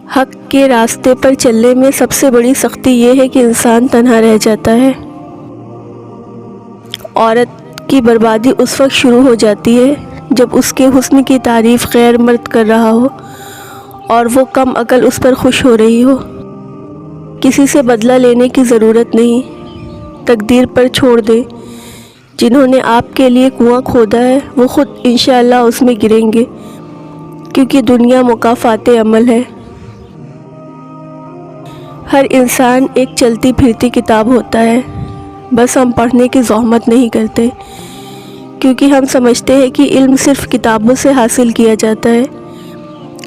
حق کے راستے پر چلنے میں سب سے بڑی سختی یہ ہے کہ انسان تنہا رہ جاتا ہے۔ عورت کی بربادی اس وقت شروع ہو جاتی ہے جب اس کے حسن کی تعریف غیر مرد کر رہا ہو اور وہ کم عقل اس پر خوش ہو رہی ہو۔ کسی سے بدلہ لینے کی ضرورت نہیں، تقدیر پر چھوڑ دیں۔ جنہوں نے آپ کے لیے کنواں کھودا ہے وہ خود انشاءاللہ اس میں گریں گے، کیونکہ دنیا مکافات عمل ہے۔ ہر انسان ایک چلتی پھرتی کتاب ہوتا ہے، بس ہم پڑھنے کی زحمت نہیں کرتے، کیونکہ ہم سمجھتے ہیں کہ علم صرف کتابوں سے حاصل کیا جاتا ہے۔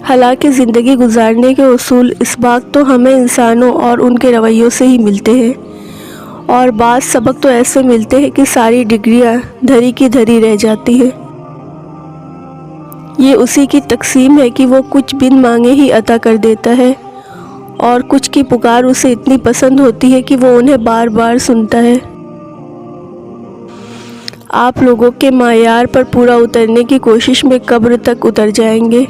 حالانکہ زندگی گزارنے کے اصول اسباق تو ہمیں انسانوں اور ان کے رویوں سے ہی ملتے ہیں، اور بعض سبق تو ایسے ملتے ہیں کہ ساری ڈگریاں دھری کی دھری رہ جاتی ہیں۔ یہ اسی کی تقسیم ہے کہ وہ کچھ بن مانگے ہی عطا کر دیتا ہے، اور کچھ کی پکار اسے اتنی پسند ہوتی ہے کہ وہ انہیں بار بار سنتا ہے۔ آپ لوگوں کے معیار پر پورا اترنے کی کوشش میں قبر تک اتر جائیں گے،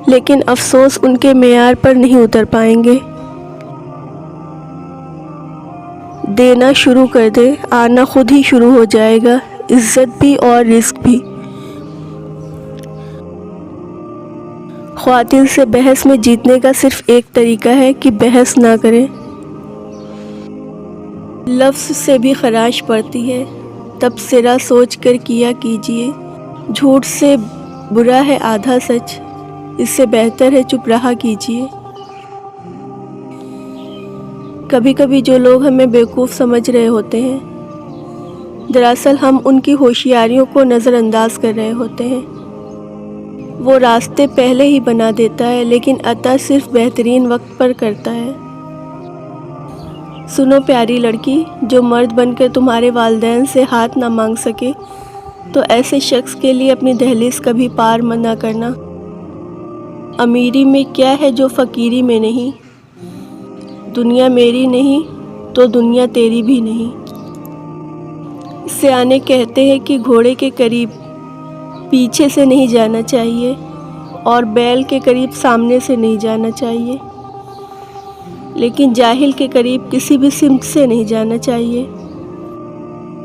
لیکن افسوس ان کے معیار پر نہیں اتر پائیں گے۔ دینا شروع کر دے، آنا خود ہی شروع ہو جائے گا، عزت بھی اور رزق بھی۔ خواتین سے بحث میں جیتنے کا صرف ایک طریقہ ہے کہ بحث نہ کریں۔ لفظ سے بھی خراش پڑتی ہے، تبصرہ سوچ کر کیا کیجیے۔ جھوٹ سے برا ہے آدھا سچ، اس سے بہتر ہے چپ رہا کیجیے۔ کبھی کبھی جو لوگ ہمیں بیوقوف سمجھ رہے ہوتے ہیں، دراصل ہم ان کی ہوشیاریوں کو نظر انداز کر رہے ہوتے ہیں۔ وہ راستے پہلے ہی بنا دیتا ہے، لیکن عطا صرف بہترین وقت پر کرتا ہے۔ سنو پیاری لڑکی، جو مرد بن کر تمہارے والدین سے ہاتھ نہ مانگ سکے تو ایسے شخص کے لیے اپنی دہلیز کبھی پار نہ کرنا۔ امیری میں کیا ہے جو فقیری میں نہیں، دنیا میری نہیں تو دنیا تیری بھی نہیں۔ سیانے کہتے ہیں کہ گھوڑے کے قریب پیچھے سے نہیں جانا چاہیے اور بیل کے قریب سامنے سے نہیں جانا چاہیے، لیکن جاہل کے قریب کسی بھی سمت سے نہیں جانا چاہیے۔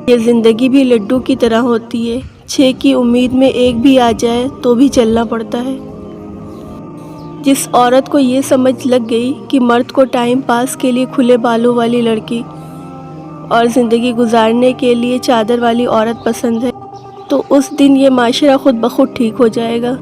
یہ زندگی بھی لڈو کی طرح ہوتی ہے، 6 کی امید میں ایک بھی آ جائے تو بھی چلنا پڑتا ہے۔ جس عورت کو یہ سمجھ لگ گئی کہ مرد کو ٹائم پاس کے لیے کھلے بالوں والی لڑکی اور زندگی گزارنے کے لیے چادر والی عورت پسند ہے، تو اس دن یہ معاشرہ خود بخود ٹھیک ہو جائے گا۔